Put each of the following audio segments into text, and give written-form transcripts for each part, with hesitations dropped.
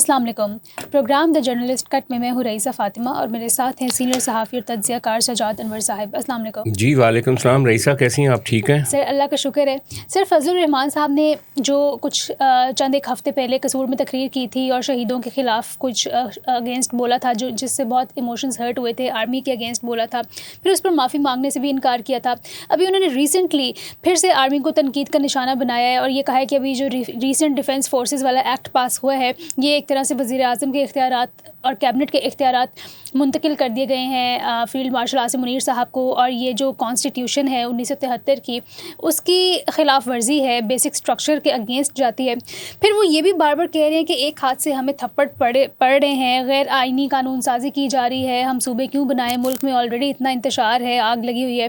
السلام علیکم. پروگرام دا جرنلسٹ کٹ میں ہوں رئیسہ فاطمہ اور میرے ساتھ ہیں سینئر صحافی اور تجزیہ کار سجاد انور صاحب. السلام علیکم. جی وعلیکم السلام. رئیسہ کیسی ہیں آپ؟ ٹھیک ہیں سر؟ اللہ کا شکر ہے. سر فضل الرحمان صاحب نے جو کچھ چند ایک ہفتے پہلے قصور میں تقریر کی تھی اور شہیدوں کے خلاف کچھ اگینسٹ بولا تھا جس سے بہت ایموشنز ہرٹ ہوئے تھے، آرمی کے اگینسٹ بولا تھا، پھر اس پر معافی مانگنے سے بھی انکار کیا تھا. ابھی انہوں نے ریسنٹلی پھر سے آرمی کو تنقید کا نشانہ بنایا ہے اور یہ کہا ہے کہ ابھی جو ریسنٹ ڈیفینس فورسز والا ایکٹ پاس ہوا ہے یہ ایک طرح سے وزیر اعظم کے اختیارات اور کیبنٹ کے اختیارات منتقل کر دیے گئے ہیں فیلڈ مارشل عاصم منیر صاحب کو، اور یہ جو کانسٹیٹیوشن ہے 1973 کی اس کی خلاف ورزی ہے، بیسک سٹرکچر کے اگینسٹ جاتی ہے. پھر وہ یہ بھی بار بار کہہ رہے ہیں کہ ایک ہاتھ سے ہمیں تھپڑ پڑ رہے ہیں، غیر آئینی قانون سازی کی جا رہی ہے، ہم صوبے کیوں بنائیں، ملک میں آلریڈی اتنا انتشار ہے، آگ لگی ہوئی ہے.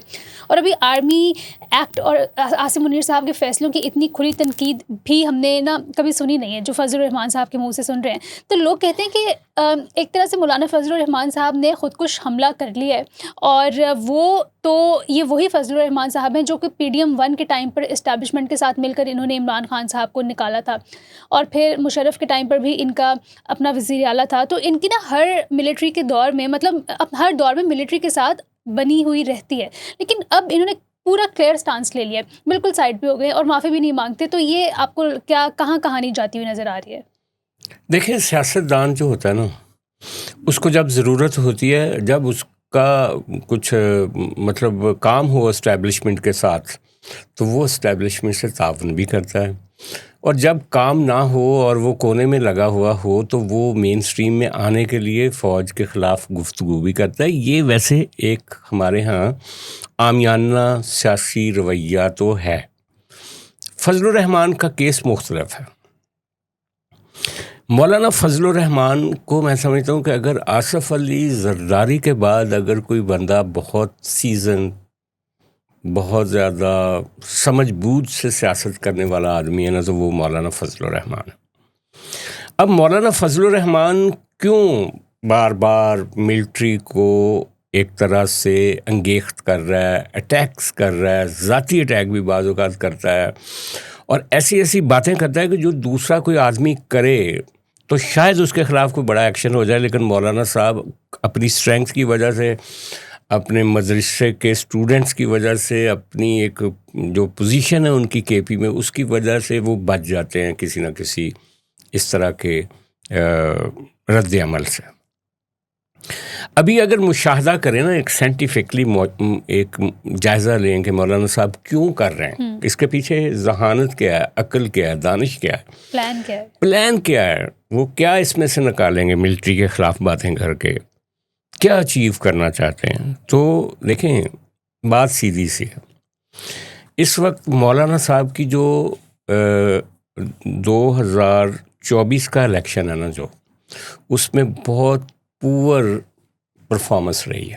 اور ابھی آرمی ایکٹ اور عاصم منیر صاحب کے فیصلوں کی اتنی کھلی تنقید بھی ہم نے کبھی سنی نہیں ہے جو فضل الرحمان صاحب کے منہ سے سن رہے ہیں. تو لوگ کہتے ہیں کہ ایک طرح سے مولانا فضل الرحمان صاحب نے خودکش حملہ کر لیا ہے، اور یہ وہی فضل الرحمان صاحب ہیں جو کہ PDM-1 کے ٹائم پر اسٹیبلشمنٹ کے ساتھ مل کر انہوں نے عمران خان صاحب کو نکالا تھا، اور پھر مشرف کے ٹائم پر بھی ان کا اپنا وزیر اعلیٰ تھا. تو ان کی ہر ملٹری کے دور میں ہر دور میں ملٹری کے ساتھ بنی ہوئی رہتی ہے، لیکن اب انہوں نے پورا کلیئر سٹانس لے لیا ہے، بالکل سائڈ پہ ہو گئے اور معافی بھی نہیں مانگتے. تو یہ آپ کو کہاں کہانی جاتی ہوئی نظر آ رہی ہے؟ دیکھیں، سیاستدان جو ہوتا ہے نا، اس کو جب ضرورت ہوتی ہے، جب اس کا کچھ مطلب کام ہو اسٹیبلشمنٹ کے ساتھ، تو وہ اسٹیبلشمنٹ سے تعاون بھی کرتا ہے، اور جب کام نہ ہو اور وہ کونے میں لگا ہوا ہو تو وہ مین سٹریم میں آنے کے لیے فوج کے خلاف گفتگو بھی کرتا ہے. یہ ویسے ایک ہمارے ہاں عامیانہ سیاسی رویہ تو ہے. فضل الرحمان کا کیس مختلف ہے. مولانا فضل الرحمان کو میں سمجھتا ہوں کہ اگر آصف علی زرداری کے بعد اگر کوئی بندہ بہت سیزن، بہت زیادہ سمجھ بوجھ سے سیاست کرنے والا آدمی ہے نا، تو وہ مولانا فضل الرحمان ہے. اب مولانا فضل الرحمان کیوں بار بار ملٹری کو ایک طرح سے انگیخت کر رہا ہے، اٹیکس کر رہا ہے، ذاتی اٹیک بھی بعض اوقات کرتا ہے، اور ایسی باتیں کرتا ہے کہ جو دوسرا کوئی آدمی کرے تو شاید اس کے خلاف کوئی بڑا ایکشن ہو جائے، لیکن مولانا صاحب اپنی اسٹرینگتھ کی وجہ سے، اپنے مدرسے کے اسٹوڈنٹس کی وجہ سے، اپنی ایک جو پوزیشن ہے ان کی KP میں، اس کی وجہ سے وہ بچ جاتے ہیں کسی نہ کسی اس طرح کے رد عمل سے. ابھی اگر مشاہدہ کریں نا، ایک سائنٹیفکلی ایک جائزہ لیں کہ مولانا صاحب کیوں کر رہے ہیں، اس کے پیچھے ذہانت کیا ہے، عقل کیا ہے، دانش کیا ہے، پلان کیا ہے، وہ کیا اس میں سے نکالیں گے ملٹری کے خلاف باتیں کر کے، کیا اچیو کرنا چاہتے ہیں. تو دیکھیں، بات سیدھی سی ہے. اس وقت مولانا صاحب کی جو 2024 کا الیکشن ہے نا، جو اس میں بہت پور پرفارمنس رہی ہے.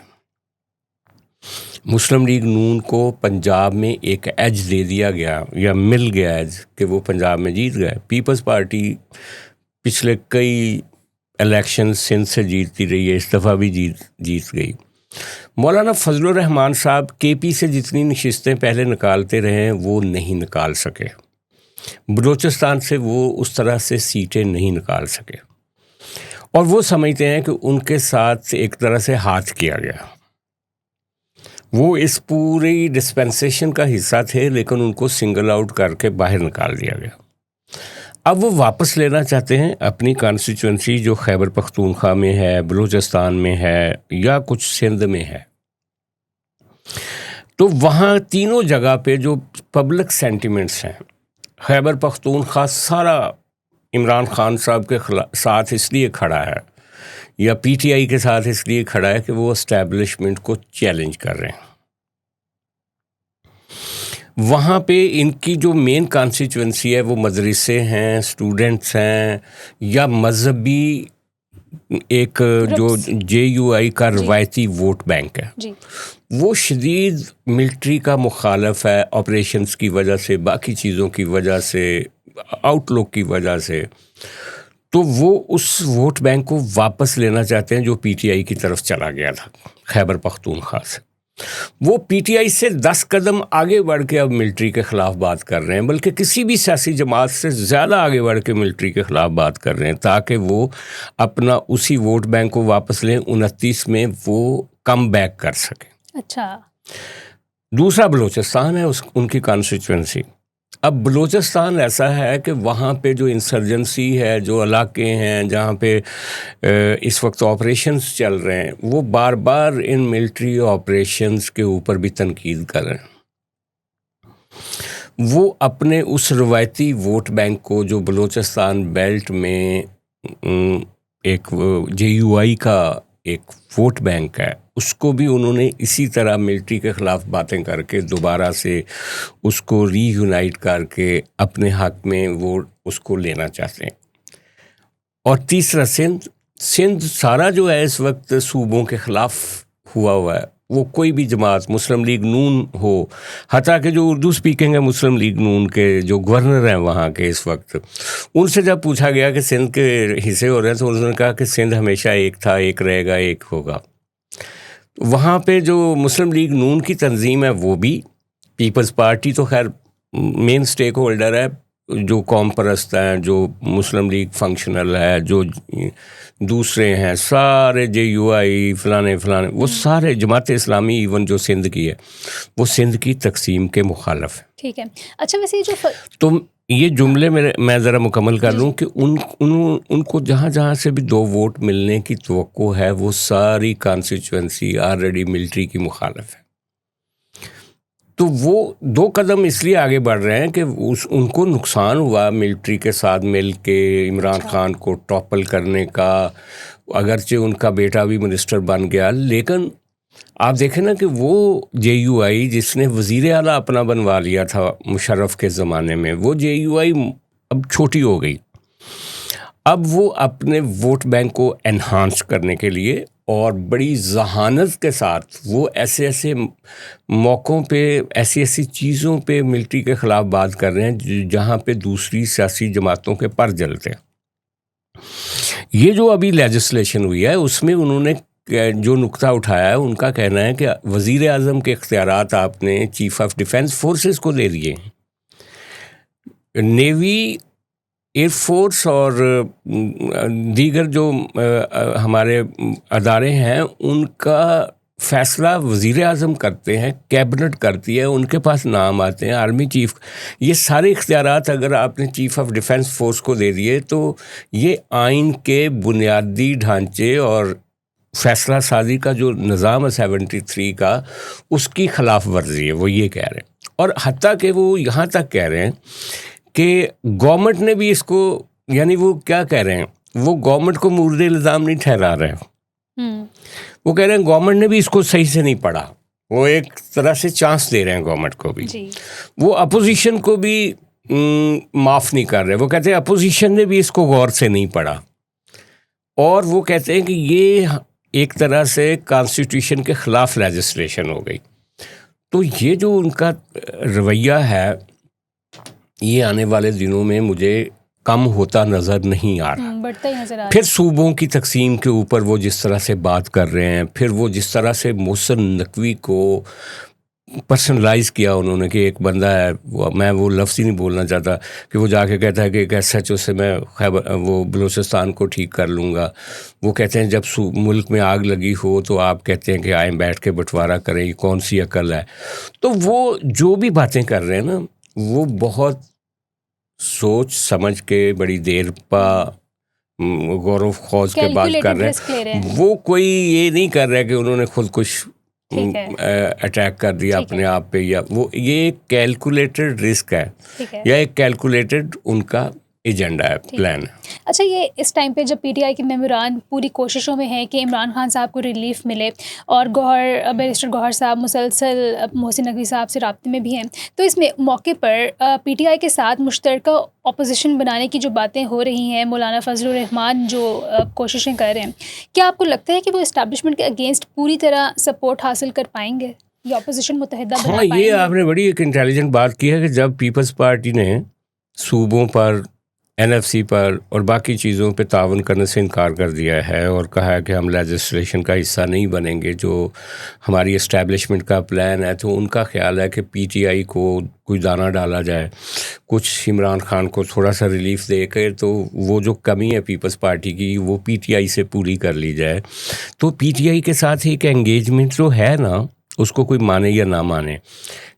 مسلم لیگ نون کو پنجاب میں ایک ایج دے دیا گیا، یا مل گیا ایج، کہ وہ پنجاب میں جیت گئے. پیپلز پارٹی پچھلے کئی الیکشن سندھ سے جیتتی رہی ہے، اس دفعہ بھی جیت گئی. مولانا فضل الرحمان صاحب KP سے جتنی نشستیں پہلے نکالتے رہے ہیں وہ نہیں نکال سکے. بلوچستان سے وہ اس طرح سے سیٹیں نہیں نکال سکے، اور وہ سمجھتے ہیں کہ ان کے ساتھ ایک طرح سے ہاتھ کیا گیا. وہ اس پوری ڈسپینسیشن کا حصہ تھے، لیکن ان کو سنگل آؤٹ کر کے باہر نکال دیا گیا. اب وہ واپس لینا چاہتے ہیں اپنی کانسٹیچوئنسی جو خیبر پختونخوا میں ہے، بلوچستان میں ہے، یا کچھ سندھ میں ہے. تو وہاں تینوں جگہ پہ جو پبلک سینٹیمنٹس ہیں، خیبر پختونخوا سارا عمران خان صاحب کے ساتھ اس لیے کھڑا ہے، یا PTI کے ساتھ اس لیے کھڑا ہے کہ وہ اسٹیبلشمنٹ کو چیلنج کر رہے ہیں. وہاں پہ ان کی جو مین کانسٹیچوئنسی ہے وہ مدرسے ہیں، اسٹوڈنٹس ہیں، یا مذہبی ایک جو JUI کا روایتی ووٹ بینک ہے. وہ شدید ملٹری کا مخالف ہے، آپریشنز کی وجہ سے، باقی چیزوں کی وجہ سے، آؤٹ لک کی وجہ سے. تو وہ اس ووٹ بینک کو واپس لینا چاہتے ہیں جو PTI کی طرف چلا گیا تھا خیبر پختونخوا سے. وہ پی ٹی آئی سے 10 قدم آگے بڑھ کے اب ملٹری کے خلاف بات کر رہے ہیں، بلکہ کسی بھی سیاسی جماعت سے زیادہ آگے بڑھ کے ملٹری کے خلاف بات کر رہے ہیں، تاکہ وہ اپنا اسی ووٹ بینک کو واپس لیں، 29 میں وہ کم بیک کر سکیں۔ اچھا، دوسرا بلوچستان ہے، ان کی کانسٹیچوئنسی۔ اب بلوچستان ایسا ہے کہ وہاں پہ جو انسرجنسی ہے، جو علاقے ہیں جہاں پہ اس وقت آپریشنز چل رہے ہیں، وہ بار بار ان ملٹری آپریشنز کے اوپر بھی تنقید کر رہے ہیں۔ وہ اپنے اس روایتی ووٹ بینک کو جو بلوچستان بیلٹ میں ایک جے یو آئی کا ایک ووٹ بینک ہے، اس کو بھی انہوں نے اسی طرح ملٹری کے خلاف باتیں کر کے دوبارہ سے اس کو ری یونائٹ کر کے اپنے حق میں وہ اس کو لینا چاہتے ہیں۔ اور تیسرا سندھ سارا جو ہے اس وقت صوبوں کے خلاف ہوا ہے۔ وہ کوئی بھی جماعت، مسلم لیگ نون ہو، حتیٰ کہ جو اردو سپیکنگ ہے مسلم لیگ نون کے جو گورنر ہیں وہاں کے اس وقت، ان سے جب پوچھا گیا کہ سندھ کے حصے ہو رہے ہیں تو انہوں نے کہا کہ سندھ ہمیشہ ایک تھا، ایک رہے گا، ایک ہوگا۔ وہاں پہ جو مسلم لیگ نون کی تنظیم ہے وہ بھی، پیپلز پارٹی تو خیر مین سٹیک ہولڈر ہے، جو قوم پرست ہیں، جو مسلم لیگ فنکشنل ہے، جو دوسرے ہیں سارے جے یو آئی فلانے وہ سارے جماعت اسلامی ایون جو سندھ کی ہے وہ سندھ کی تقسیم کے مخالف ہے۔ ٹھیک ہے، اچھا ویسے یہ جو تو یہ جملے میں ذرا مکمل کر لوں کہ ان کو جہاں جہاں سے بھی 2 ووٹ ملنے کی توقع ہے، وہ ساری کانسٹیچوئنسی آلریڈی ملٹری کی مخالف ہے۔ تو وہ 2 قدم اس لیے آگے بڑھ رہے ہیں کہ ان کو نقصان ہوا ملٹری کے ساتھ مل کے عمران خان کو ٹاپل کرنے کا، اگرچہ ان کا بیٹا بھی منسٹر بن گیا، لیکن آپ دیکھیں نا کہ وہ جے یو آئی جس نے وزیر اعلیٰ اپنا بنوا لیا تھا مشرف کے زمانے میں، وہ جے یو آئی اب چھوٹی ہو گئی۔ اب وہ اپنے ووٹ بینک کو انہانس کرنے کے لیے اور بڑی ذہانت کے ساتھ وہ ایسے موقعوں پہ ایسی چیزوں پہ ملٹری کے خلاف بات کر رہے ہیں جہاں پہ دوسری سیاسی جماعتوں کے پر جلتے ہیں۔ یہ جو ابھی لیجسلیشن ہوئی ہے اس میں انہوں نے جو نقطہ اٹھایا ہے، ان کا کہنا ہے کہ وزیر اعظم کے اختیارات آپ نے چیف آف ڈیفنس فورسز کو دے دیے ہیں۔ نیوی، ایئر فورس اور دیگر جو ہمارے ادارے ہیں ان کا فیصلہ وزیر اعظم کرتے ہیں، کیبنٹ کرتی ہے، ان کے پاس نام آتے ہیں آرمی چیف۔ یہ سارے اختیارات اگر آپ نے چیف آف ڈیفنس فورس کو دے دیے تو یہ آئین کے بنیادی ڈھانچے اور فیصلہ سازی کا جو نظام ہے 73 کا، اس کی خلاف ورزی ہے، وہ یہ کہہ رہے ہیں۔ اور حتیٰ کہ وہ یہاں تک کہہ رہے ہیں کہ گورنمنٹ نے بھی اس کو، یعنی وہ کیا کہہ رہے ہیں، وہ گورنمنٹ کو مورد الزام نہیں ٹھہرا رہے ہیں، وہ کہہ رہے ہیں گورنمنٹ نے بھی اس کو صحیح سے نہیں پڑھا، وہ ایک طرح سے چانس دے رہے ہیں گورنمنٹ کو بھی، وہ اپوزیشن کو بھی معاف نہیں کر رہے، وہ کہتے ہیں اپوزیشن نے بھی اس کو غور سے نہیں پڑھا، اور وہ کہتے ہیں کہ یہ ایک طرح سے کانسٹیٹیوشن کے خلاف لیجسلیشن ہو گئی۔ تو یہ جو ان کا رویہ ہے یہ آنے والے دنوں میں مجھے کم ہوتا نظر نہیں آ رہا، بڑھتا ہی نظر آ رہا۔ پھر صوبوں کی تقسیم کے اوپر وہ جس طرح سے بات کر رہے ہیں، پھر وہ جس طرح سے محسن نقوی کو پرسنلائز کیا انہوں نے کہ ایک بندہ ہے، میں وہ لفظ ہی نہیں بولنا چاہتا، کہ وہ جا کے کہتا ہے کہ ایک ایس ایچ او سے میں وہ بلوچستان کو ٹھیک کر لوں گا۔ وہ کہتے ہیں جب ملک میں آگ لگی ہو تو آپ کہتے ہیں کہ آئیں بیٹھ کے بٹوارا کریں، یہ کون سی عقل ہے؟ تو وہ جو بھی باتیں کر رہے ہیں نا، وہ بہت سوچ سمجھ کے بڑی دیر پا غور و خوض کے بات کر رہے ہیں۔ وہ کوئی یہ نہیں کر رہے کہ انہوں نے خود کچھ اٹیک کر دیا اپنے آپ پہ، یا وہ یہ ایک کیلکولیٹڈ رسک ہے یا ایک کیلکولیٹڈ ان کا ایجنڈا ہے، پلان ہے۔ اچھا، یہ اس ٹائم پہ جب پی ٹی آئی کے ممبران پوری کوششوں میں ہیں کہ عمران خان صاحب کو ریلیف ملے، اور بیرسٹر گوہر صاحب مسلسل محسن نقوی صاحب سے رابطے میں بھی ہیں، تو اس میں موقع پر پی ٹی آئی کے ساتھ مشترکہ اپوزیشن بنانے کی جو باتیں ہو رہی ہیں، مولانا فضل الرحمان جو کوششیں کر رہے ہیں، کیا آپ کو لگتا ہے کہ وہ اسٹیبلشمنٹ کے اگینسٹ پوری طرح سپورٹ حاصل کر پائیں گے یا اپوزیشن متحدہ بنا پائیں گے؟ یہ آپ نے بڑی ایک انٹیلیجنٹ بات کی ہے کہ جب پیپلز پارٹی نے صوبوں پر NFC پر اور باقی چیزوں پہ تعاون کرنے سے انکار کر دیا ہے اور کہا ہے کہ ہم لیجسلیشن کا حصہ نہیں بنیں گے جو ہماری اسٹیبلشمنٹ کا پلان ہے. تو ان کا خیال ہے کہ PTI کو کوئی دانہ ڈالا جائے, کچھ عمران خان کو تھوڑا سا ریلیف دے کے, تو وہ جو کمی ہے پیپلز پارٹی کی وہ PTI سے پوری کر لی جائے. تو PTI کے ساتھ ایک انگیجمنٹ جو ہے نا, اس کو کوئی مانے یا نہ مانے,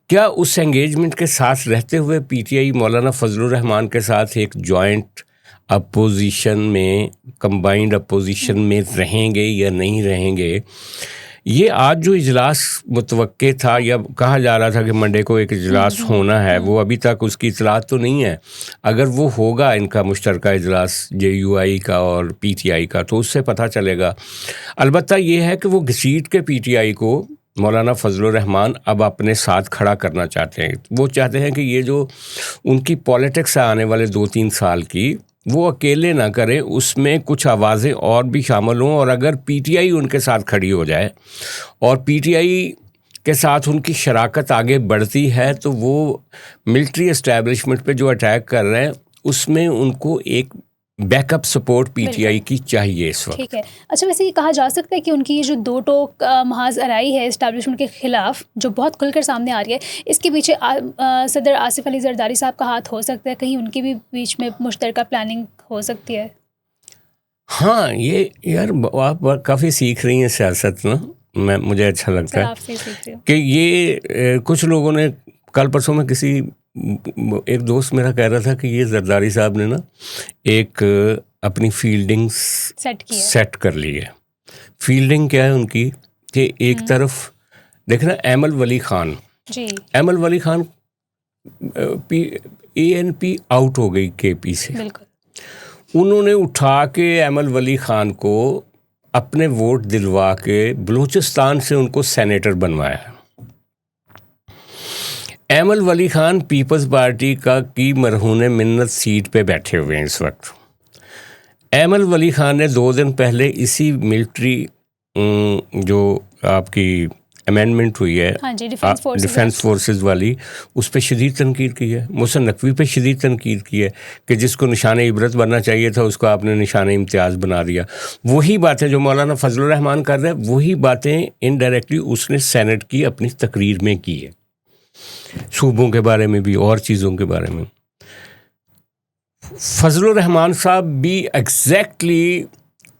کیا اس انگیجمنٹ کے ساتھ رہتے ہوئے PTI مولانا فضل الرحمان کے ساتھ ایک جوائنٹ اپوزیشن میں, کمبائنڈ اپوزیشن میں رہیں گے یا نہیں رہیں گے؟ یہ آج جو اجلاس متوقع تھا یا کہا جا رہا تھا کہ منڈے کو ایک اجلاس ہونا ہے, وہ ابھی تک اس کی اطلاعات تو نہیں ہے. اگر وہ ہوگا ان کا مشترکہ اجلاس JUI کا اور PTI کا, تو اس سے پتہ چلے گا. البتہ یہ ہے کہ وہ گھسیٹ کے PTI کو مولانا فضل الرحمان اب اپنے ساتھ کھڑا کرنا چاہتے ہیں. وہ چاہتے ہیں کہ یہ جو ان کی پالیٹکس ہے آنے والے 2-3 سال کی, وہ اکیلے نہ کریں, اس میں کچھ آوازیں اور بھی شامل ہوں. اور اگر PTI ان کے ساتھ کھڑی ہو جائے اور PTI کے ساتھ ان کی شراکت آگے بڑھتی ہے, تو وہ ملٹری اسٹیبلشمنٹ پہ جو اٹیک کر رہے ہیں اس میں ان کو ایک بیک اپ سپورٹ PTI کی چاہیے اس وقت. ٹھیک ہے. اچھا, ویسے یہ کہا جا سکتا ہے کہ ان کی یہ جو دو ٹوک محاذ آرائی ہے اسٹیبلشمنٹ کے خلاف جو بہت کھل کر سامنے آ رہی ہے, اس کے پیچھے صدر آصف علی زرداری صاحب کا ہاتھ ہو سکتا ہے, کہیں ان کے بھی بیچ میں مشترکہ پلاننگ ہو سکتی ہے؟ ہاں, یہ یار آپ کافی سیکھ رہی ہیں سیاست نا, مجھے اچھا لگتا ہے آپ سے سیکھ رہی ہوں کہ یہ کچھ لوگوں نے کل پرسوں میں کسی ایک دوست میرا کہہ رہا تھا کہ یہ زرداری صاحب نے نا ایک اپنی فیلڈنگ سیٹ کر لی ہے. فیلڈنگ کیا ہے ان کی کہ ایک طرف دیکھنا ایمل ولی خان, جی ایمل ولی خان ANP آؤٹ ہو گئی KP سے, بالکل. انہوں نے اٹھا کے ایمل ولی خان کو اپنے ووٹ دلوا کے بلوچستان سے ان کو سینیٹر بنوایا ہے. ایمل ولی خان پیپلز پارٹی کی مرہون منت سیٹ پہ بیٹھے ہوئے ہیں اس وقت. ایمل ولی خان نے 2 دن پہلے اسی ملٹری جو آپ کی امینڈمنٹ ہوئی ہے ڈیفینس فورسز والی, اس پہ شدید تنقید کی ہے. محسن نقوی پہ شدید تنقید کی ہے کہ جس کو نشان عبرت بننا چاہیے تھا اس کو آپ نے نشان امتیاز بنا دیا. وہی باتیں جو مولانا فضل الرحمان کر رہے ہیں, وہی باتیں انڈائریکٹلی اس نے سینٹ کی اپنی تقریر میں کی ہے, صوبوں کے بارے میں بھی اور چیزوں کے بارے میں. فضل الرحمان صاحب بھی ایگزیکٹلی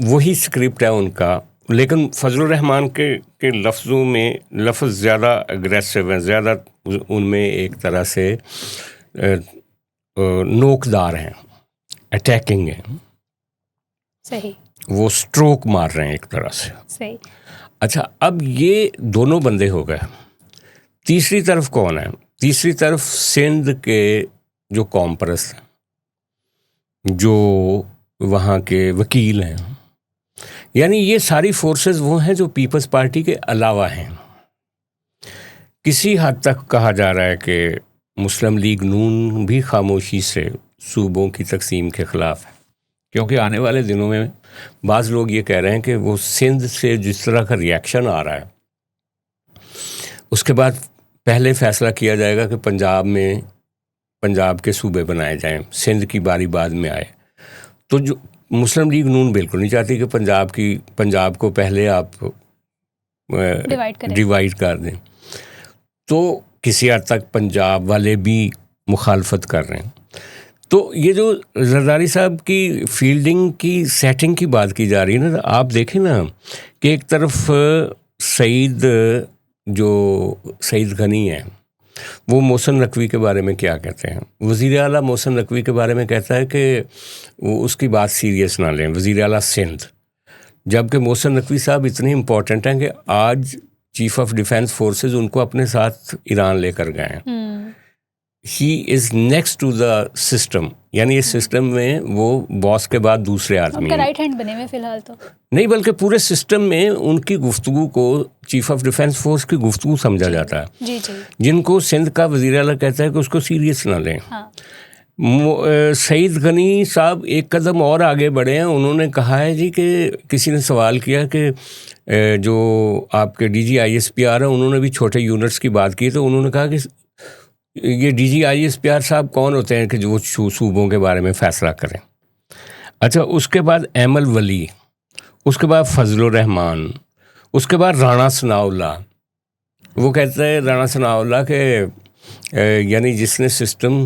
وہی اسکرپٹ ہے ان کا, لیکن فضل الرحمان کے لفظوں میں لفظ زیادہ اگریسو ہیں, زیادہ ان میں ایک طرح سے نوکدار ہیں, اٹیکنگ ہیں, صحیح, وہ سٹروک مار رہے ہیں ایک طرح سے. صحیح. اچھا, اب یہ دونوں بندے ہو گئے. تیسری طرف کون ہے؟ تیسری طرف سندھ کے جو قوم پرست ہیں, جو وہاں کے وکیل ہیں, یعنی یہ ساری فورسز وہ ہیں جو پیپلز پارٹی کے علاوہ ہیں. کسی حد تک کہا جا رہا ہے کہ مسلم لیگ نون بھی خاموشی سے صوبوں کی تقسیم کے خلاف ہے, کیونکہ آنے والے دنوں میں بعض لوگ یہ کہہ رہے ہیں کہ وہ سندھ سے جس طرح کا ریاکشن آ رہا ہے, اس کے بعد پہلے فیصلہ کیا جائے گا کہ پنجاب کے صوبے بنائے جائیں, سندھ کی باری بعد میں آئے. تو جو مسلم لیگ نون بالکل نہیں چاہتی کہ پنجاب کو پہلے آپ ڈیوائڈ کر دیں. تو کسی حد تک پنجاب والے بھی مخالفت کر رہے ہیں. تو یہ جو زرداری صاحب کی فیلڈنگ کی سیٹنگ کی بات کی جا رہی ہے نا, آپ دیکھیں نا کہ ایک طرف سعید غنی ہیں, وہ محسن نقوی کے بارے میں کیا کہتے ہیں. وزیر اعلیٰ محسن نقوی کے بارے میں کہتا ہے کہ وہ اس کی بات سیریس نہ لیں, وزیر اعلیٰ سندھ, جبکہ محسن نقوی صاحب اتنے امپورٹنٹ ہیں کہ آج چیف آف ڈیفینس فورسز ان کو اپنے ساتھ ایران لے کر گئے ہیں. He is next to the system, یعنی اس سسٹم میں وہ باس کے بعد دوسرے آدمی ہیں, رائٹ ہینڈ بنے ہوئے فی الحال تو نہیں, بلکہ پورے سسٹم میں ان کی گفتگو کو چیف آف ڈیفینس فورس کی گفتگو سمجھا جاتا ہے. جی جی, جن کو سندھ کا وزیر اعلیٰ کہتا ہے کہ اس کو سیریس نہ لیں. سعید غنی صاحب ایک قدم اور آگے بڑھے ہیں. انہوں نے کہا ہے جی کہ کسی نے سوال کیا کہ جو آپ کے DG ISPR ہیں انہوں نے بھی چھوٹے یونٹس کی بات کی, تو انہوں نے کہا کہ یہ D G I S P R صاحب کون ہوتے ہیں کہ جو صوبوں کے بارے میں فیصلہ کریں؟ اچھا، اس کے بعد ایمل ولی، اس کے بعد فضل الرحمان، اس کے بعد رانا ثناء اللہ. وہ کہتے ہیں رانا ثناء اللہ کہ یعنی جس نے سسٹم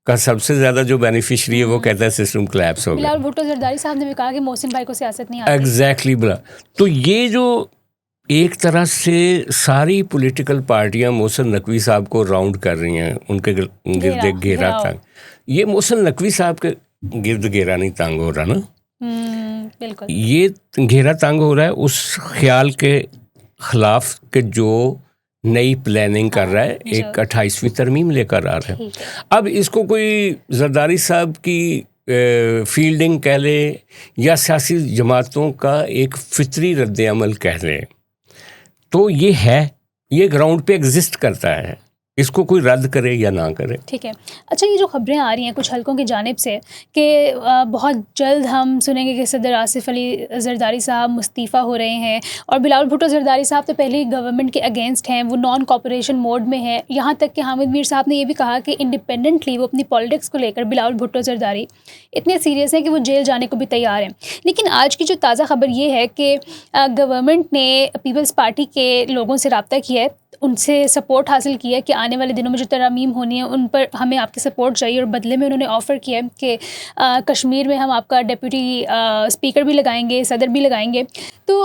کا سب سے زیادہ جو بینیفیشری ہے وہ کہتا ہے سسٹم کلیپس ہو گیا. بلاول بھٹو زرداری صاحب نے بھی کہا کہ محسن بھائی کو سیاست نہیں آتی. ایگزیکٹلی بلا. تو یہ جو ایک طرح سے ساری پولیٹیکل پارٹیاں محسن نقوی صاحب کو راؤنڈ کر رہی ہیں، ان کے گرد ایک گھیرا تھا. یہ محسن نقوی صاحب کے گرد گھیرا نہیں تنگ ہو رہا نا، بالکل یہ گھیرا تنگ ہو رہا ہے اس خیال کے خلاف کہ جو نئی پلاننگ کر رہا ہے، ایک 28ویں ترمیم لے کر آ رہا ہے. اب اس کو کوئی زرداری صاحب کی فیلڈنگ کہہ لے یا سیاسی جماعتوں کا ایک فطری رد عمل کہہ لے، تو یہ ہے، یہ گراؤنڈ پہ ایگزسٹ کرتا ہے، اس کو کوئی رد کرے یا نہ کرے. ٹھیک ہے. اچھا، یہ جو خبریں آ رہی ہیں کچھ حلقوں کی جانب سے کہ بہت جلد ہم سنیں گے کہ صدر آصف علی زرداری صاحب مستعفیٰ ہو رہے ہیں، اور بلاول بھٹو زرداری صاحب تو پہلے ہی گورنمنٹ کے اگینسٹ ہیں، وہ نان کوپریشن موڈ میں ہیں. یہاں تک کہ حامد میر صاحب نے یہ بھی کہا کہ انڈیپینڈنٹلی وہ اپنی پالیٹکس کو لے کر بلاول بھٹو زرداری اتنے سیریس ہیں کہ وہ جیل جانے کو بھی تیار ہیں. لیکن آج کی جو تازہ خبر یہ ہے کہ گورنمنٹ نے پیپلز پارٹی کے لوگوں سے رابطہ کیا ہے، ان سے سپورٹ حاصل کیا ہے کہ آنے والے دنوں میں جو ترامیم ہونی ہے ان پر ہمیں آپ کی سپورٹ چاہیے، اور بدلے میں انہوں نے آفر کیا ہے کہ کشمیر میں ہم آپ کا ڈیپوٹی اسپیکر بھی لگائیں گے، صدر بھی لگائیں گے. تو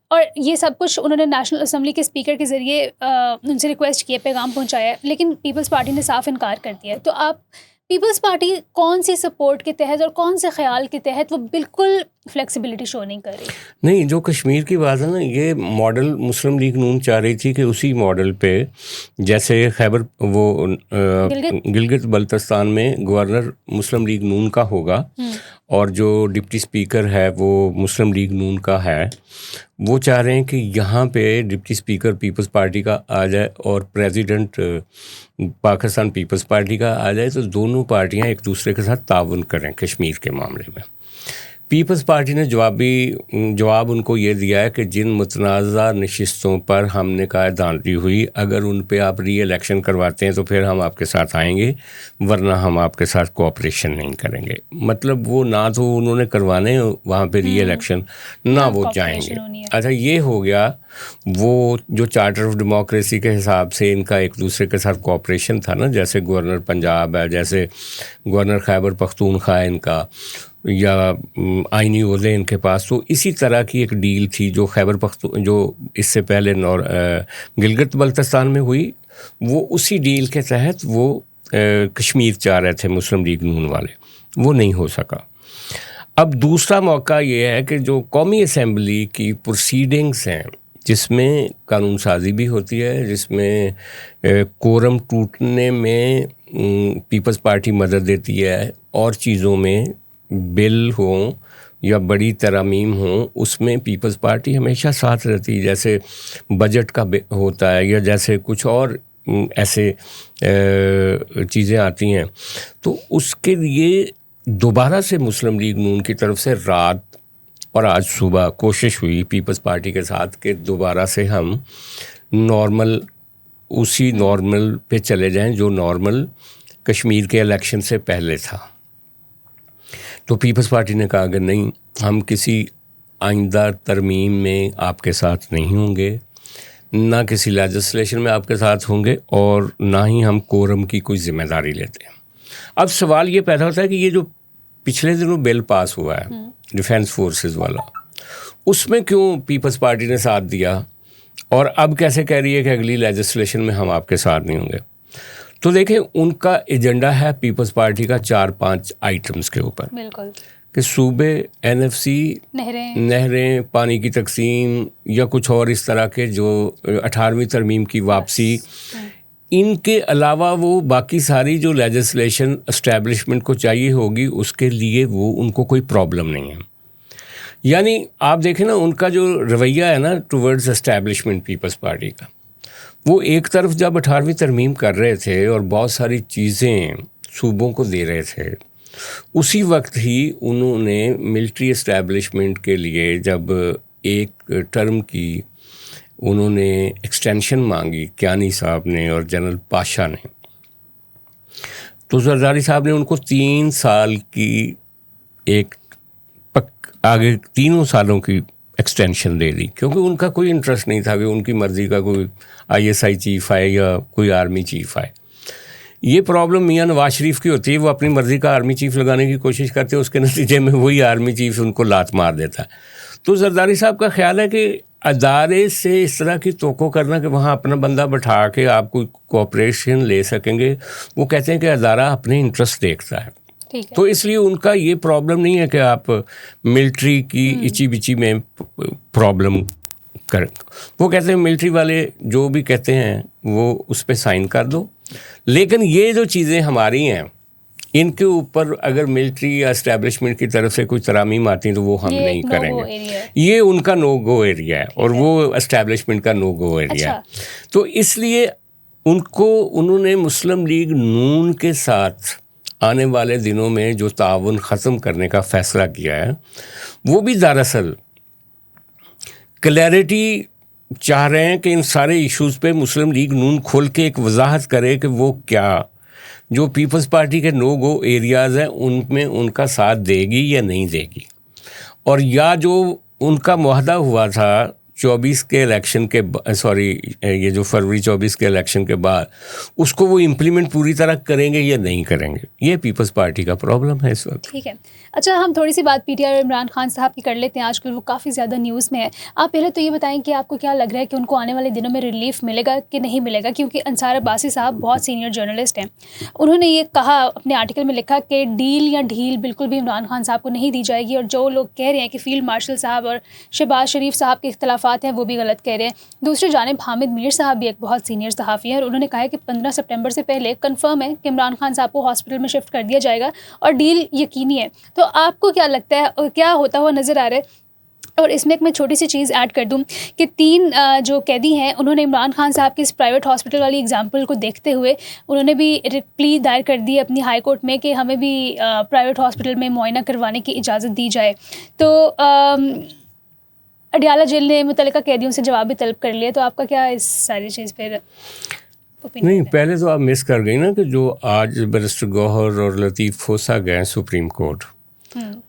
اور یہ سب کچھ انہوں نے نیشنل اسمبلی کے اسپیکر کے ذریعے ان سے ریکویسٹ کیے، پیغام پہنچایا ہے، لیکن پیپلز پارٹی نے صاف انکار کر دیا ہے. تو آپ پیپلز پارٹی کون سی سپورٹ کے تحت اور کون سے خیال کے تحت وہ بالکل فلیکسیبلٹی شو نہیں کر رہی؟ نہیں، جو کشمیر کی بات ہے نا، یہ ماڈل مسلم لیگ نون چاہ رہی تھی کہ اسی ماڈل پہ جیسے خیبر وہ گلگت بلتستان میں گورنر مسلم لیگ نون کا ہوگا اور جو ڈپٹی اسپیکر ہے وہ مسلم لیگ نون کا ہے، وہ چاہ رہے ہیں کہ یہاں پہ ڈپٹی اسپیکر پیپلز پارٹی کا آ جائے اور پریزیڈنٹ پاکستان پیپلز پارٹی کا آ جائے، تو دونوں پارٹیاں ایک دوسرے کے ساتھ تعاون کریں کشمیر کے معاملے میں. پیپلز پارٹی نے جواب ان کو یہ دیا ہے کہ جن متنازع نشستوں پر ہم نے قائد دھاندلی ہوئی، اگر ان پہ آپ ری الیکشن کرواتے ہیں تو پھر ہم آپ کے ساتھ آئیں گے، ورنہ ہم آپ کے ساتھ کوآپریشن نہیں کریں گے. مطلب وہ نہ تو انہوں نے کروانے وہاں پہ ری الیکشن، نہ وہ جائیں گے. اچھا، یہ ہو گیا وہ جو چارٹر آف ڈیموکریسی کے حساب سے ان کا ایک دوسرے کے ساتھ کوآپریشن تھا نا، جیسے گورنر پنجاب ہے، جیسے گورنر خیبر پختونخوا ان کا، یا آئینی عہدے ان کے پاس. تو اسی طرح کی ایک ڈیل تھی جو جو اس سے پہلے گلگت بلتستان میں ہوئی، وہ اسی ڈیل کے تحت وہ کشمیر چاہ رہے تھے مسلم لیگ نون والے، وہ نہیں ہو سکا. اب دوسرا موقع یہ ہے کہ جو قومی اسمبلی کی پروسیڈنگز ہیں، جس میں قانون سازی بھی ہوتی ہے، جس میں کورم ٹوٹنے میں پیپلز پارٹی مدد دیتی ہے، اور چیزوں میں بل ہوں یا بڑی ترامیم ہوں، اس میں پیپلز پارٹی ہمیشہ ساتھ رہتی ہے. جیسے بجٹ کا ہوتا ہے یا جیسے کچھ اور ایسے چیزیں آتی ہیں، تو اس کے لیے دوبارہ سے مسلم لیگ نون کی طرف سے رات اور آج صبح کوشش ہوئی پیپلز پارٹی کے ساتھ کہ دوبارہ سے ہم اسی نارمل پہ چلے جائیں جو نارمل کشمیر کے الیکشن سے پہلے تھا. تو پیپلز پارٹی نے کہا کہ نہیں، ہم کسی آئندہ ترمیم میں آپ کے ساتھ نہیں ہوں گے، نہ کسی لیجسلیشن میں آپ کے ساتھ ہوں گے، اور نہ ہی ہم کورم کی کوئی ذمہ داری لیتے ہیں. اب سوال یہ پیدا ہوتا ہے کہ یہ جو پچھلے دنوں بل پاس ہوا ہے ڈیفینس فورسز والا، اس میں کیوں پیپلز پارٹی نے ساتھ دیا، اور اب کیسے کہہ رہی ہے کہ اگلی لیجسلیشن میں ہم آپ کے ساتھ نہیں ہوں گے؟ تو دیکھیں، ان کا ایجنڈا ہے پیپلز پارٹی کا 4-5 آئٹمز کے اوپر، بالکل، کہ صوبے، NFC، نہریں، پانی کی تقسیم، یا کچھ اور اس طرح کے جو 18ویں ترمیم کی واپسی. ان کے علاوہ وہ باقی ساری جو لیجسلیشن اسٹیبلشمنٹ کو چاہیے ہوگی، اس کے لیے وہ ان کو کوئی پرابلم نہیں ہے. یعنی آپ دیکھیں نا، ان کا جو رویہ ہے نا ٹورڈز اسٹیبلشمنٹ پیپلز پارٹی کا، وہ ایک طرف جب 18ویں ترمیم کر رہے تھے اور بہت ساری چیزیں صوبوں کو دے رہے تھے، اسی وقت ہی انہوں نے ملٹری اسٹیبلشمنٹ کے لیے جب ایک ٹرم کی انہوں نے ایکسٹینشن مانگی، کیانی صاحب نے اور جنرل پاشا نے، تو زرداری صاحب نے ان کو 3 سال کی ایک آگے 3 سالوں کی ایکسٹینشن دے دی، کیونکہ ان کا کوئی انٹرسٹ نہیں تھا کہ ان کی مرضی کا کوئی ISI چیف آئے یا کوئی آرمی چیف آئے. یہ پرابلم میاں نواز شریف کی ہوتی ہے، وہ اپنی مرضی کا آرمی چیف لگانے کی کوشش کرتے ہیں، اس کے نتیجے میں وہی آرمی چیف ان کو لات مار دیتا ہے. تو زرداری صاحب کا خیال ہے کہ ادارے سے اس طرح کی توقع کرنا کہ وہاں اپنا بندہ بٹھا کے آپ کوئی کوآپریشن لے سکیں گے، وہ کہتے ہیں کہ ادارہ اپنے انٹرسٹ دیکھتا ہے. تو اس لیے ان کا یہ پرابلم نہیں ہے کہ آپ ملٹری کی اچی بچی میں پرابلم کریں. وہ کہتے ہیں ملٹری والے جو بھی کہتے ہیں وہ اس پہ سائن کر دو، لیکن یہ جو چیزیں ہماری ہیں ان کے اوپر اگر ملٹری یا اسٹیبلشمنٹ کی طرف سے کوئی ترامیم آتی ہیں تو وہ ہم نہیں کریں گے. یہ ان کا نو گو ایریا ہے اور وہ اسٹیبلشمنٹ کا نو گو ایریا ہے. تو اس لیے انہوں نے مسلم لیگ نون کے ساتھ آنے والے دنوں میں جو تعاون ختم کرنے کا فیصلہ کیا ہے، وہ بھی دراصل کلیئرٹی چاہ رہے ہیں کہ ان سارے ایشوز پہ مسلم لیگ نون کھول کے ایک وضاحت کرے کہ وہ کیا جو پیپلز پارٹی کے نو گو ایریاز ہیں ان میں ان کا ساتھ دے گی یا نہیں دے گی، اور یا جو ان کا معاہدہ ہوا تھا 24 کے الیکشن کے یہ جو فروری 24 کے الیکشن کے بعد اس کو وہ امپلیمنٹ پوری طرح کریں گے یا نہیں کریں گے. یہ پیپلز پارٹی کا پرابلم ہے اس وقت. ٹھیک ہے. اچھا، ہم تھوڑی سی بات PTI اور عمران خان صاحب کی کر لیتے ہیں. آج کل وہ کافی زیادہ نیوز میں ہے. آپ پہلے تو یہ بتائیں کہ آپ کو کیا لگ رہا ہے کہ ان کو آنے والے دنوں میں ریلیف ملے گا کہ نہیں ملے گا، کیونکہ انصار عباسی صاحب بہت سینئر جرنلسٹ ہیں. انہوں نے یہ کہا، اپنے آرٹیکل میں لکھا کہ ڈیل یا ڈھیل بالکل بھی عمران خان صاحب کو نہیں دی جائے گی، اور جو لوگ کہہ رہے ہیں کہ فیلڈ مارشل صاحب اور شہباز شریف صاحب کے اختلافات ہیں وہ بھی غلط کہہ رہے ہیں. دوسری جانب حامد میر صاحب بھی ایک بہت سینئر صحافی ہیں، اور انہوں نے کہا ہے کہ 15 سپٹمبر سے پہلے کنفرم ہے کہ عمران خان صاحب کو ہاسپٹل میں شفٹ کر دیا جائے گا اور ڈیل یقینی ہے. تو آپ کو کیا لگتا ہے اور کیا ہوتا ہوا نظر آ رہا ہے؟ اور اس میں ایک میں چھوٹی سی چیز ایڈ کر دوں کہ 3 جو قیدی ہیں انہوں نے عمران خان صاحب کی اس پرائیویٹ ہاسپٹل والی اگزامپل کو دیکھتے ہوئے انہوں نے بھی پلی دائر کر دی اپنی ہائی کورٹ میں کہ ہمیں بھی پرائیویٹ ہاسپٹل میں معائنہ کروانے کی اجازت دی جائے. تو اڈیالہ جیل نے متعلقہ قیدیوں سے جواب بھی طلب کر لیا. تو آپ کا کیا اس ساری چیز پہ نہیں، پہلے تو آپ مس کر گئی نا کہ جو آج بیرسٹر گوہر اور لطیف کھوسا گئے سپریم کورٹ،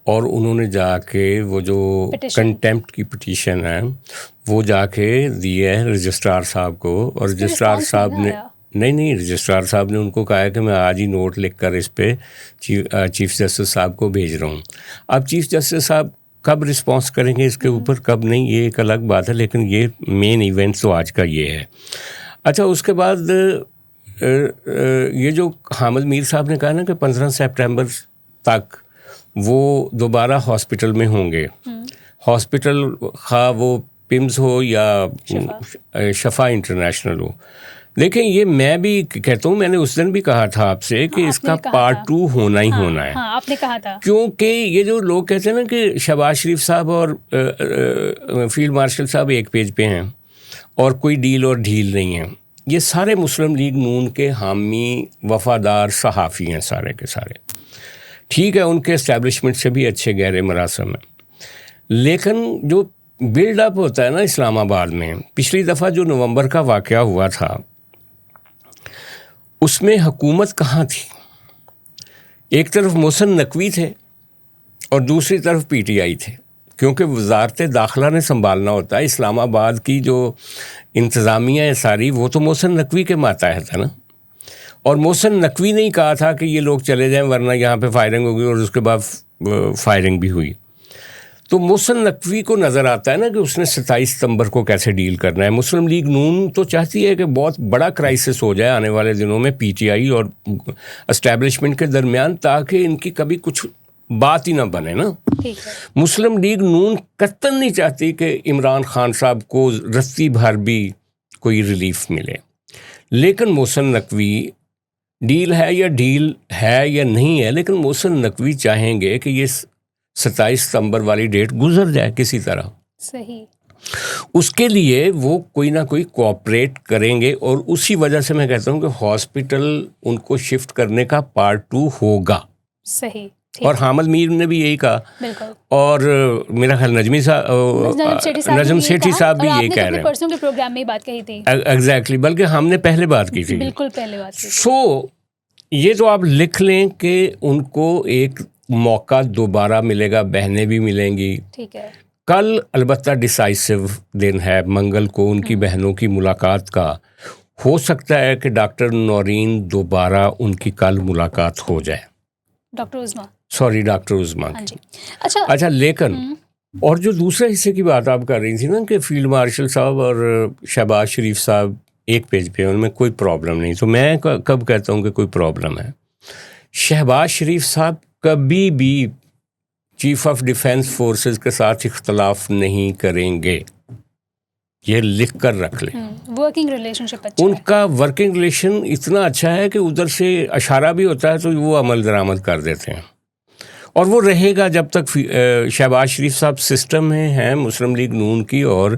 اور انہوں نے جا کے وہ جو کنٹیمپٹ کی پٹیشن ہے وہ جا کے دی ہے رجسٹرار صاحب کو، اور رجسٹرار صاحب نے رجسٹرار صاحب نے ان کو کہا ہے کہ میں آج ہی نوٹ لکھ کر اس پہ چیف جسٹس صاحب کو بھیج رہا ہوں. اب چیف جسٹس صاحب کب رسپانس کریں گے اس کے اوپر، کب نہیں، یہ ایک الگ بات ہے، لیکن یہ مین ایونٹ تو آج کا یہ ہے. اچھا، اس کے بعد یہ جو حامد میر صاحب نے کہا نا کہ 15 سپٹمبر تک وہ دوبارہ ہاسپٹل میں ہوں گے. ہاسپٹل خواہ وہ پمز ہو یا شفا انٹرنیشنل ہو. دیکھیں، یہ میں بھی کہتا ہوں، میں نے اس دن بھی کہا تھا آپ سے کہ اس کا پارٹ 2 ہونا ہی ہونا ہے. آپ نے کہا تھا، کیونکہ یہ جو لوگ کہتے ہیں نا کہ شہباز شریف صاحب اور فیلڈ مارشل صاحب ایک پیج پہ ہیں اور کوئی ڈیل اور ڈھیل نہیں ہے، یہ سارے مسلم لیگ نون کے حامی وفادار صحافی ہیں سارے کے سارے. ٹھیک ہے، ان کے اسٹیبلشمنٹ سے بھی اچھے گہرے مراسم ہیں، لیکن جو بلڈ اپ ہوتا ہے نا اسلام آباد میں، پچھلی دفعہ جو نومبر کا واقعہ ہوا تھا اس میں حکومت کہاں تھی؟ ایک طرف محسن نقوی تھے اور دوسری طرف PTI تھے، کیونکہ وزارت داخلہ نے سنبھالنا ہوتا ہے. اسلام آباد کی جو انتظامیہ ہے ساری، وہ تو محسن نقوی کے ماتحت ہے نا، اور محسن نقوی نے ہی کہا تھا کہ یہ لوگ چلے جائیں ورنہ یہاں پہ فائرنگ ہوگی، اور اس کے بعد فائرنگ بھی ہوئی. تو محسن نقوی کو نظر آتا ہے نا کہ اس نے 27 ستمبر کو کیسے ڈیل کرنا ہے. مسلم لیگ نون تو چاہتی ہے کہ بہت بڑا کرائسس ہو جائے آنے والے دنوں میں PTI اور اسٹیبلشمنٹ کے درمیان، تاکہ ان کی کبھی کچھ بات ہی نہ بنے نا. مسلم لیگ نون قطعاً نہیں چاہتی کہ عمران خان صاحب کو رتی بھر بھی کوئی ریلیف ملے، لیکن محسن نقوی ڈیل ہے یا نہیں ہے، لیکن محسن نقوی چاہیں گے کہ یہ 27 ستمبر والی ڈیٹ گزر جائے کسی طرح. صحیح. اس کے لیے وہ کوئی نہ کوئی کوآپریٹ کریں گے، اور اسی وجہ سے میں کہتا ہوں کہ ہاسپٹل ان کو شفٹ کرنے کا پارٹ 2 ہوگا. صحیح. اور حامد میر نے بھی یہی کہا، اور میرا خیال نجم سیٹھی صاحب بھی یہی کہہ رہے ہیں. پرسوں کے پروگرام میں بات کہی تھی. ایگزیکٹلی، بلکہ ہم نے پہلے بات کی تھی. بالکل پہلے بات کی. سو یہ تو آپ لکھ لیں کہ ان کو ایک موقع دوبارہ ملے گا, بہنیں بھی ملیں گی. ٹھیک ہے. کل البتہ ڈیسائسو دن ہے, منگل کو ان کی بہنوں کی ملاقات کا. ہو سکتا ہے کہ ڈاکٹر نورین دوبارہ ان کی کل ملاقات ہو جائے. ڈاکٹر عظمیٰ. ہاں جی. اچھا لیکن اور جو دوسرے حصے کی بات آپ کر رہی تھی نا کہ فیلڈ مارشل صاحب اور شہباز شریف صاحب ایک پیج پہ, ان میں کوئی پرابلم نہیں. تو میں کب کہتا ہوں کہ کوئی پرابلم ہے؟ شہباز شریف صاحب کبھی بھی چیف آف ڈیفینس فورسز کے ساتھ اختلاف نہیں کریں گے, یہ لکھ کر رکھ لیں. ورکنگ ریلیشن شپ اچھا ان کا ورکنگ ریلیشن اتنا اچھا ہے کہ ادھر سے اشارہ بھی ہوتا ہے تو وہ عمل درآمد کر دیتے ہیں, اور وہ رہے گا جب تک شہباز شریف صاحب سسٹم میں ہیں مسلم لیگ نون کی, اور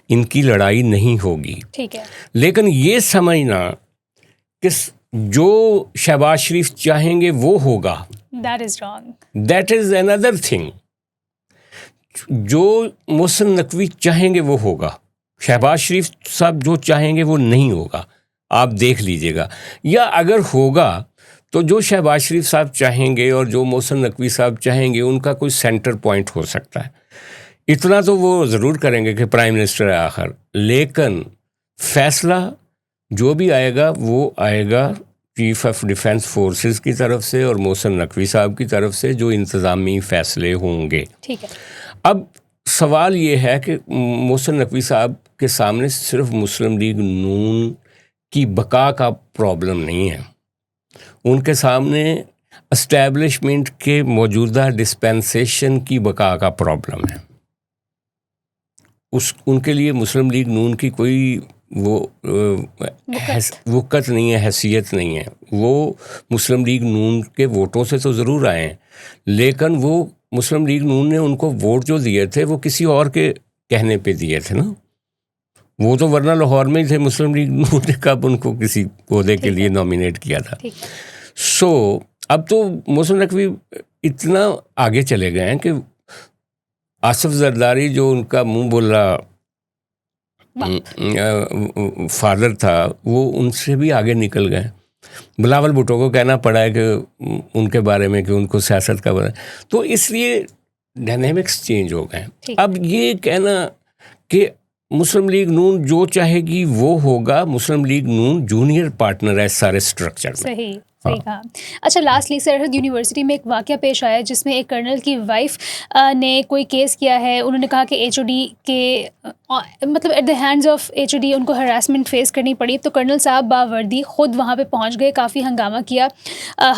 ان کی لڑائی نہیں ہوگی. ٹھیک ہے. لیکن یہ سمجھنا کہ جو شہباز شریف چاہیں گے وہ ہوگا, that is wrong. That is another thing. جو محسن نقوی چاہیں گے وہ ہوگا, شہباز شریف صاحب جو چاہیں گے وہ نہیں ہوگا. آپ دیکھ لیجئے گا. یا اگر ہوگا تو جو شہباز شریف صاحب چاہیں گے اور جو محسن نقوی صاحب چاہیں گے ان کا کوئی سینٹر پوائنٹ ہو سکتا ہے. اتنا تو وہ ضرور کریں گے کہ پرائم منسٹر ہے آخر, لیکن فیصلہ جو بھی آئے گا وہ آئے گا چیف آف ڈیفینس فورسز کی طرف سے اور محسن نقوی صاحب کی طرف سے, جو انتظامی فیصلے ہوں گے. ٹھیک ہے. اب سوال یہ ہے کہ محسن نقوی صاحب کے سامنے صرف مسلم لیگ نون کی بقا کا پرابلم نہیں ہے, ان کے سامنے اسٹیبلشمنٹ کے موجودہ ڈسپینسیشن کی بقا کا پرابلم ہے. ان کے لیے مسلم لیگ نون کی کوئی وقت نہیں ہے, حیثیت نہیں ہے. وہ مسلم لیگ نون کے ووٹوں سے تو ضرور آئے ہیں, لیکن وہ مسلم لیگ نون نے ان کو ووٹ جو دیے تھے وہ کسی اور کے کہنے پہ دیے تھے نا. وہ تو ورنہ لاہور میں ہی تھے. مسلم لیگ نون نے کب ان کو کسی عہدے کے لیے نامینیٹ کیا تھا. سو اب تو محسن نقوی اتنا آگے چلے گئے ہیں کہ آصف زرداری جو ان کا منہ بولا فادر تھا وہ ان سے بھی آگے نکل گئے. بلاول بھٹو کو کہنا پڑا ہے کہ ان کے بارے میں کہ ان کو سیاست کا بارے, تو اس لیے ڈائنامکس چینج ہو گئے. اب یہ کہنا کہ مسلم لیگ نون جو چاہے گی وہ ہوگا, مسلم لیگ نون جونیئر پارٹنر ہے سارے اسٹرکچر میں. صحیح کہا. اچھا, لاسٹلی سرحد یونیورسٹی میں ایک واقعہ پیش آیا جس میں ایک کرنل کی وائف نے کوئی کیس کیا ہے. انہوں نے کہا کہ ایچ او ڈی کے مطلب at the hands of H O D ان کو ہراسمنٹ فیس کرنی پڑی. تو کرنل صاحب باوردی خود وہاں پہ پہنچ گئے, کافی ہنگامہ کیا,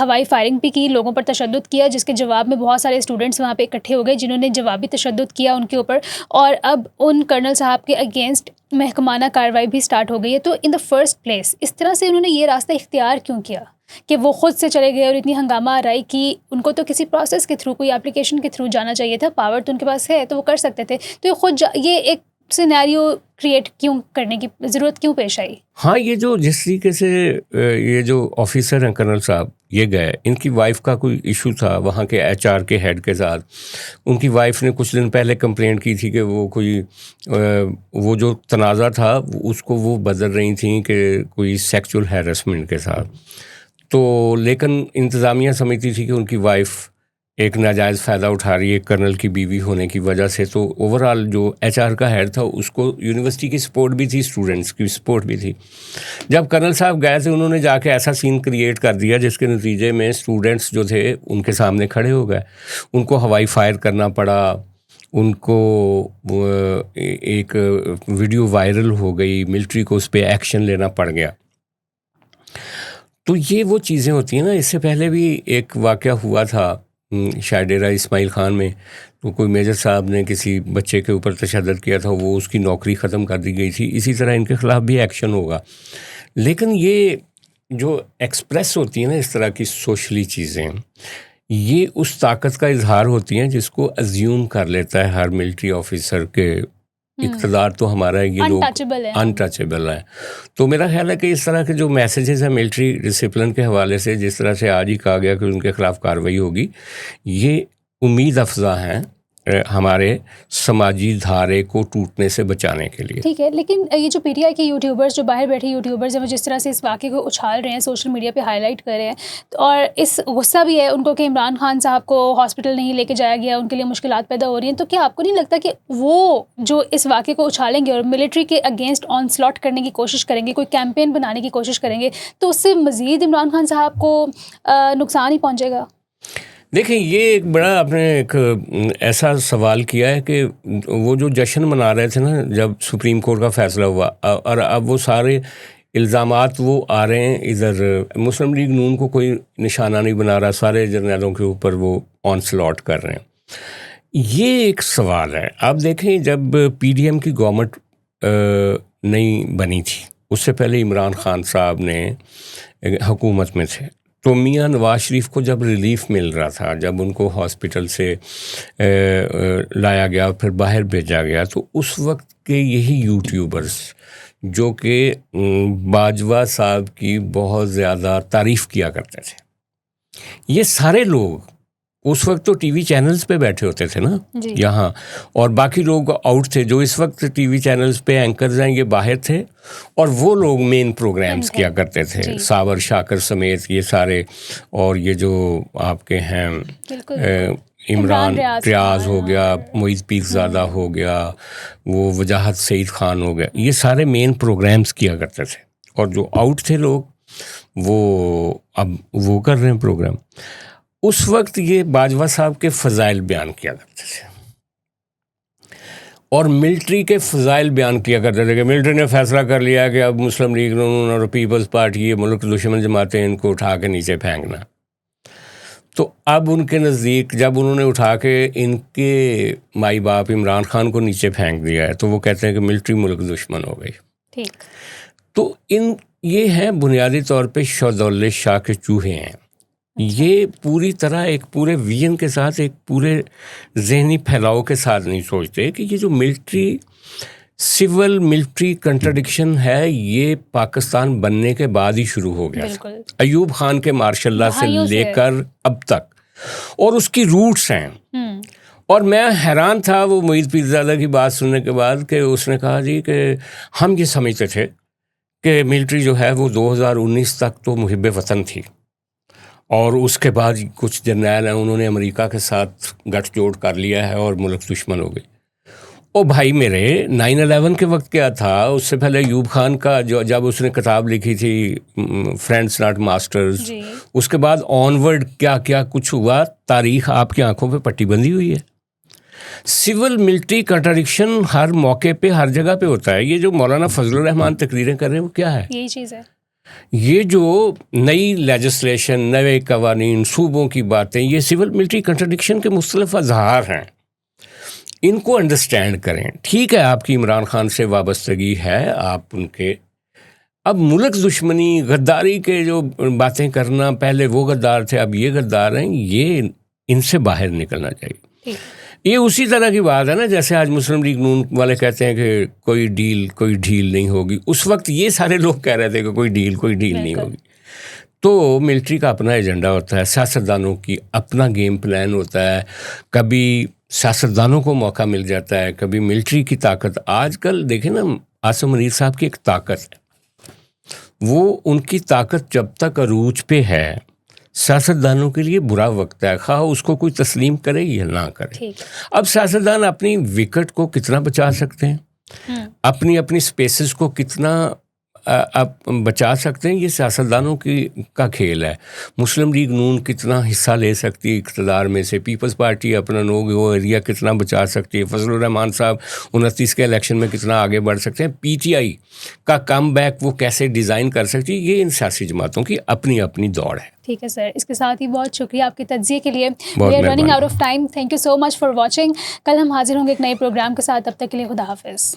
ہوائی فائرنگ بھی کی, لوگوں پر تشدد کیا, جس کے جواب میں بہت سارے اسٹوڈنٹس وہاں پہ اکٹھے ہو گئے جنہوں نے جوابی تشدد کیا ان کے اوپر, اور اب ان کرنل صاحب کے اگینسٹ محکمانہ کارروائی بھی سٹارٹ ہو گئی ہے. تو ان دا فرسٹ پلیس اس طرح سے انہوں نے یہ راستہ اختیار کیوں کیا کہ وہ خود سے چلے گئے اور اتنی ہنگامہ آرائی کی؟ ان کو تو کسی پروسیس کے تھرو, کوئی اپلیکیشن کے تھرو جانا چاہیے تھا. پاور تو ان کے پاس ہے تو وہ کر سکتے تھے. تو یہ خود یہ ایک سینیریو کریٹ کیوں کرنے کی ضرورت کیوں پیش آئی؟ ہاں, یہ جو جس طریقے سے یہ جو آفیسر ہیں کرنل صاحب یہ گئے, ان کی وائف کا کوئی ایشو تھا وہاں کے ایچ آر کے ہیڈ کے ساتھ. ان کی وائف نے کچھ دن پہلے کمپلینٹ کی تھی کہ وہ کوئی وہ جو تنازع تھا اس کو وہ بدل رہی تھیں کہ کوئی سیکچول ہیرسمنٹ کے ساتھ. تو لیکن انتظامیہ سمجھتی تھی کہ ان کی وائف ایک ناجائز فائدہ اٹھا رہی ہے کرنل کی بیوی ہونے کی وجہ سے. تو اوور آل جو ایچ آر کا ہیڈ تھا اس کو یونیورسٹی کی سپورٹ بھی تھی, اسٹوڈنٹس کی سپورٹ بھی تھی. جب کرنل صاحب گئے تھے انہوں نے جا کے ایسا سین کریٹ کر دیا جس کے نتیجے میں اسٹوڈنٹس جو تھے ان کے سامنے کھڑے ہو گئے. ان کو ہوائی فائر کرنا پڑا, ان کو ایک ویڈیو وائرل ہو گئی, ملٹری کو اس پہ ایکشن لینا پڑ گیا. تو یہ وہ چیزیں ہوتی ہیں نا. اس سے پہلے بھی ایک واقعہ ہوا تھا شاید ڈیرہ اسماعیل خان میں, تو کوئی میجر صاحب نے کسی بچے کے اوپر تشدد کیا تھا, وہ اس کی نوکری ختم کر دی گئی تھی. اسی طرح ان کے خلاف بھی ایکشن ہوگا. لیکن یہ جو ایکسپریس ہوتی ہیں نا اس طرح کی سوشلی چیزیں, یہ اس طاقت کا اظہار ہوتی ہیں جس کو ازیوم کر لیتا ہے ہر ملٹری آفیسر کے اقتدار تو ہمارا ہے, یہ لوگ انٹچیبل ہے. تو میرا خیال ہے کہ اس طرح کے جو میسیجز ہیں ملٹری ڈسپلن کے حوالے سے, جس طرح سے آج ہی کہا گیا کہ ان کے خلاف کارروائی ہوگی, یہ امید افزا ہیں ہمارے سماجی دھارے کو ٹوٹنے سے بچانے کے لیے. ٹھیک ہے، لیکن یہ جو پی ٹی آئی کے یوٹیوبرز جو باہر بیٹھے یوٹیوبرز ہیں وہ جس طرح سے اس واقعے کو اچھال رہے ہیں، سوشل میڈیا پہ ہائی لائٹ کر رہے ہیں، اور اس غصہ بھی ہے ان کو کہ عمران خان صاحب کو ہاسپٹل نہیں لے کے جایا گیا، ان کے لیے مشکلات پیدا ہو رہی ہیں، تو کیا آپ کو نہیں لگتا کہ وہ جو اس واقعے کو اچھالیں گے اور ملٹری کے اگینسٹ آن سلاٹ کرنے کی کوشش کریں گے، کوئی کیمپین بنانے کی کوشش کریں گے، تو اس سے مزید عمران خان صاحب کو نقصان ہی پہنچے گا؟ دیکھیں، یہ ایک بڑا آپ نے ایک ایسا سوال کیا ہے کہ وہ جو جشن منا رہے تھے نا جب سپریم کورٹ کا فیصلہ ہوا، اور اب وہ سارے الزامات وہ آ رہے ہیں، ادھر مسلم لیگ نون کو کوئی نشانہ نہیں بنا رہا، سارے جرنیلوں کے اوپر وہ آن سلاٹ کر رہے ہیں. یہ ایک سوال ہے. آپ دیکھیں، جب پی ڈی ایم کی گورنمنٹ نہیں بنی تھی، اس سے پہلے عمران خان صاحب نے حکومت میں تھے، تو میاں نواز شریف کو جب ریلیف مل رہا تھا، جب ان کو ہاسپٹل سے لایا گیا پھر باہر بھیجا گیا، تو اس وقت کے یہی یوٹیوبرز جو کہ باجوہ صاحب کی بہت زیادہ تعریف کیا کرتے تھے، یہ سارے لوگ اس وقت تو ٹی وی چینلز پہ بیٹھے ہوتے تھے نا یہاں، اور باقی لوگ آؤٹ تھے. جو اس وقت ٹی وی چینلز پہ اینکرز ہیں یہ باہر تھے، اور وہ لوگ مین پروگرامز کیا کرتے تھے، ساور شاکر سمیت یہ سارے، اور یہ جو آپ کے ہیں عمران ریاض ہو گیا، معید پیرزادہ ہو گیا، وہ وجاہت سعید خان ہو گیا، یہ سارے مین پروگرامز کیا کرتے تھے. اور جو آؤٹ تھے لوگ وہ اب وہ کر رہے ہیں پروگرام. اس وقت یہ باجوہ صاحب کے فضائل بیان کیا کرتے تھے اور ملٹری کے فضائل بیان کیا کرتے تھے کہ ملٹری نے فیصلہ کر لیا کہ اب مسلم لیگ نون اور پیپلز پارٹی، یہ ملک دشمن جماعتیں، ان کو اٹھا کے نیچے پھینکنا. تو اب ان کے نزدیک جب انہوں نے اٹھا کے ان کے مائی باپ عمران خان کو نیچے پھینک دیا ہے، تو وہ کہتے ہیں کہ ملٹری ملک دشمن ہو گئی. تو یہ ہیں بنیادی طور پہ شہدول شاہ کے چوہے ہیں. یہ پوری طرح ایک پورے ویژن کے ساتھ، ایک پورے ذہنی پھیلاؤ کے ساتھ نہیں سوچتے کہ یہ جو سول ملٹری کنٹرڈکشن ہے، یہ پاکستان بننے کے بعد ہی شروع ہو گیا تھا، ایوب خان کے مارشل لا سے لے کر اب تک، اور اس کی روٹس ہیں. اور میں حیران تھا وہ معید پیرزادہ کی بات سننے کے بعد کہ اس نے کہا جی کہ ہم یہ سمجھتے تھے کہ ملٹری جو ہے وہ 2019 تک تو محب وطن تھی، اور اس کے بعد کچھ جرنیل ہیں انہوں نے امریکہ کے ساتھ گٹھ جوڑ کر لیا ہے اور ملک دشمن ہو گئی. او بھائی میرے، 9/11 کے وقت کیا تھا؟ اس سے پہلے ایوب خان کا جب اس نے کتاب لکھی تھی فرینڈز ناٹ ماسٹرز، اس کے بعد آنورڈ کیا کیا کچھ ہوا، تاریخ آپ کی آنکھوں پہ پٹی بندھی ہوئی ہے. سول ملٹری کنٹرڈکشن ہر موقع پہ ہر جگہ پہ ہوتا ہے. یہ جو مولانا فضل الرحمان تقریریں کر رہے ہیں وہ کیا ہے؟ یہی چیز ہے. یہ جو نئی لیجسلیشن، نئے قوانین، صوبوں کی باتیں، یہ سول ملٹری کنٹرڈکشن کے مختلف اظہار ہیں. ان کو انڈرسٹینڈ کریں. ٹھیک ہے، آپ کی عمران خان سے وابستگی ہے، آپ ان کے اب ملک دشمنی، غداری کے جو باتیں کرنا، پہلے وہ غدار تھے اب یہ غدار ہیں، یہ ان سے باہر نکلنا چاہیے. یہ اسی طرح کی بات ہے نا جیسے آج مسلم لیگ نون والے کہتے ہیں کہ کوئی ڈیل نہیں ہوگی. اس وقت یہ سارے لوگ کہہ رہے تھے کہ کوئی ڈیل نہیں ہوگی. تو ملٹری کا اپنا ایجنڈا ہوتا ہے، سیاستدانوں کی اپنا گیم پلان ہوتا ہے. کبھی سیاستدانوں کو موقع مل جاتا ہے، کبھی ملٹری کی طاقت. آج کل دیکھیں نا، عاصم منیر صاحب کی ایک طاقت ہے، وہ ان کی طاقت جب تک عروج پہ ہے، سیاستدانوں کے لیے برا وقت ہے، خواہ اس کو کوئی تسلیم کرے یا نہ کرے. اب سیاستدان اپنی وکٹ کو کتنا بچا سکتے ہیں، اپنی سپیسز کو کتنا بچا سکتے ہیں، یہ سیاستدانوں کا کھیل ہے. مسلم لیگ نون کتنا حصہ لے سکتی ہے اقتدار میں سے، پیپلز پارٹی اپنا وہ ایریا کتنا بچا سکتی ہے، فضل الرحمان صاحب 29 کے الیکشن میں کتنا آگے بڑھ سکتے ہیں، پی ٹی آئی کا کم بیک وہ کیسے ڈیزائن کر سکتی ہے. یہ ان سیاسی جماعتوں کی اپنی دوڑ ہے. ٹھیک ہے سر، اس کے ساتھ ہی بہت شکریہ آپ کے تجزیے کے لیے. We are running out of time. Thank you so much for watching. کل ہم حاضر ہوں گے ایک نئے پروگرام کے ساتھ. تب تک کے لیے خدا حافظ.